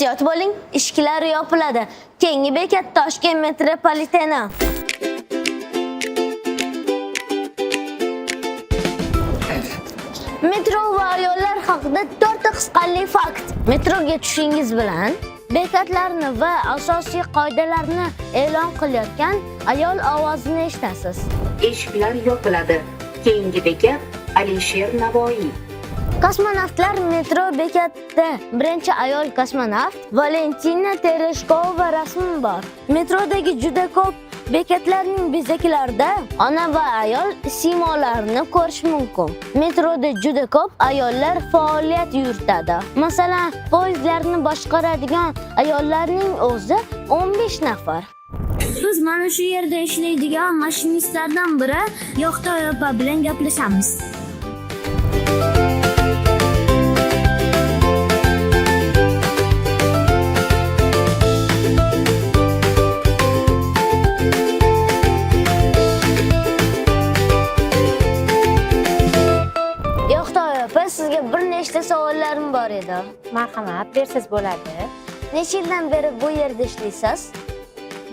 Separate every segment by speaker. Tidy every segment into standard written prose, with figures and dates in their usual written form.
Speaker 1: Ehtiyot bo'ling, eshiklar yopiladi. Keyingi bekat Toshkent metropoliteni. Metro va ayollar haqida 4 qisqali fakt. Metroga tushishingiz bilan bekatlarni va asosiy qoidalarni e'lon qilayotgan ayol ovozini eshitasiz.
Speaker 2: Eshiklar yopiladi. Keyingi bekat Alisher Navoiy.
Speaker 1: Kosmonavtlar metro bekatida birinchi ayol kosmonavt Valentina Tereshkova rasmi bor. Metrodagi juda ko'p bekatlarning bezaklarida ona va ayol simolarini ko'rish mumkin. Metroda juda ko'p ayollar faoliyat yuritadi. Masalan, poyezdlarni boshqaradigan ayollarning o'zi 15 nafar. Biz mana shu yerda ishlaydigan mashinistlardan biri Yoqtoy opa bilan gaplashamiz. Yoqtoy opa, sizga bir nechta savollarim bor edi.
Speaker 3: Marhamat, bersiz bo'ladi.
Speaker 1: Necha yildan beri bu yerda ishlaysiz?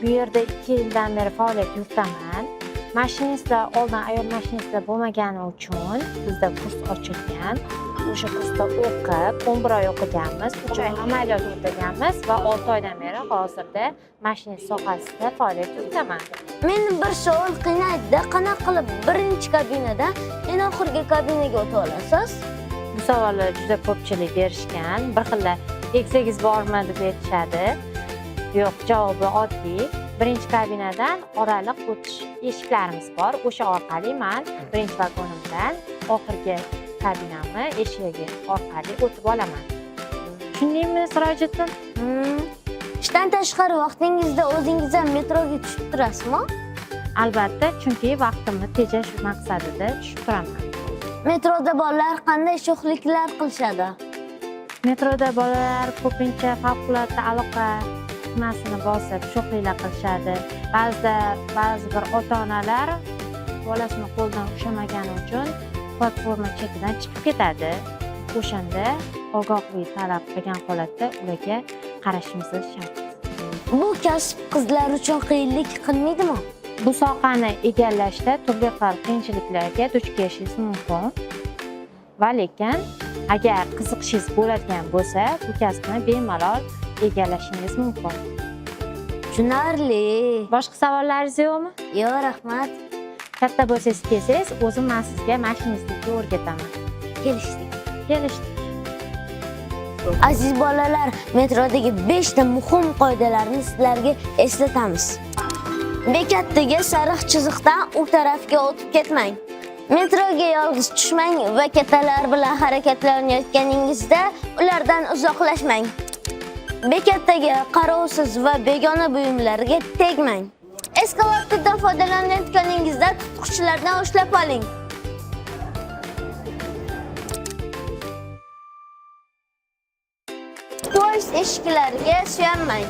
Speaker 3: Bu yerda 2 yildan beri faoliyat yuritaman. Mashinistlar oldin ayol mashinistlar bo'lmagani uchun bizda kurs ochilgan. O'sha kursda o'qib, 11 oy o'qiganmiz, 3 oy amaliyot o'taganmiz va 6 oydan beri hozirda mashinist sohasida faoliyat yuritaman.
Speaker 1: Meni bir savol qiynaydi. Qanaqa qilib birinchi kabinadan eng oxirgi kabinaga o'ta olasiz?
Speaker 3: Bu savollar juda ko'pchilik berishgan. Bir xilla egsangiz bormi deb aytishadi. Yo'q, javobi oddiy. Birinchi kabinadan oraliq o'tish eshiklarimiz bor. O'sha orqali men birinchi vagonimdan oxirgi kabinamni eshigi orqali o'tib olaman. Tushundingmi, Sirojiddin?
Speaker 1: Ishdan tashqari vaqtingizda o'zingiz ham metroga tushib turasizmi?
Speaker 3: Albatta, chunki vaqtimni tejash maqsadida tushib turaman.
Speaker 1: Metroda bolalar qanday sho'xliklar qilishadi?
Speaker 3: Metroda bolalar ko'pincha favqulodda aloqa tugmasini bosib sho'xliklar qilishadi. Ba'zi bir ota-onalar bolasini qo'ldan ushamagani uchun platforma chetidan chiqib ketadi. O'shanda ogohlik talab qilgan holatda ularga qarashimiz shart.
Speaker 1: Bu kasb qizlar uchun qiyinlik qilmaydimi?
Speaker 3: Bu sohani egallashda turli xil qiyinchiliklarga duch kelishingiz mumkin. Va lekin agar qiziqishingiz bo'ladigan bo'lsa, bu kasbni bemalol egallashingiz mumkin.
Speaker 1: Tushunarli.
Speaker 3: Boshqa savollaringiz yo'qmi?
Speaker 1: Yo'q, rahmat.
Speaker 3: Katta bo'lsangiz kelsangiz, o'zim men sizga mashinistlikni o'rgataman.
Speaker 1: Kelishdik.
Speaker 3: Kelishdik.
Speaker 1: Aziz bolalar, metrodagi 5 ta muhim qoidalarni sizlarga eslatamiz. Bekatdagi sariq chiziqdan u tarafga o'tib ketmang. Metroga yolg'iz tushmang va kattalar bilan harakatlanayotganingizda ulardan uzoqlashmang. Bekatdagi qarovsiz va begona buyumlarga tegmang. Eskalatordan foydalanayotganingizda tutqichlardan ushlab oling. Poyezd eshiklariga suyanmang.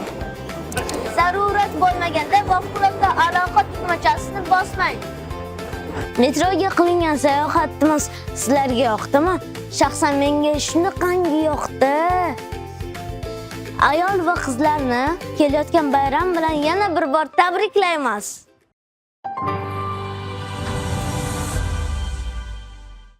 Speaker 1: Zarurat bo'lmaganda favqulodda aloqa tugmachasini bosmang. Metroga qilingan sayohatimiz sizlarga yoqdimi? Shaxsan menga shunaqangi yoqdi. Ayol va qizlarni kelayotgan bayram bilan yana bir bor tabriklaymiz.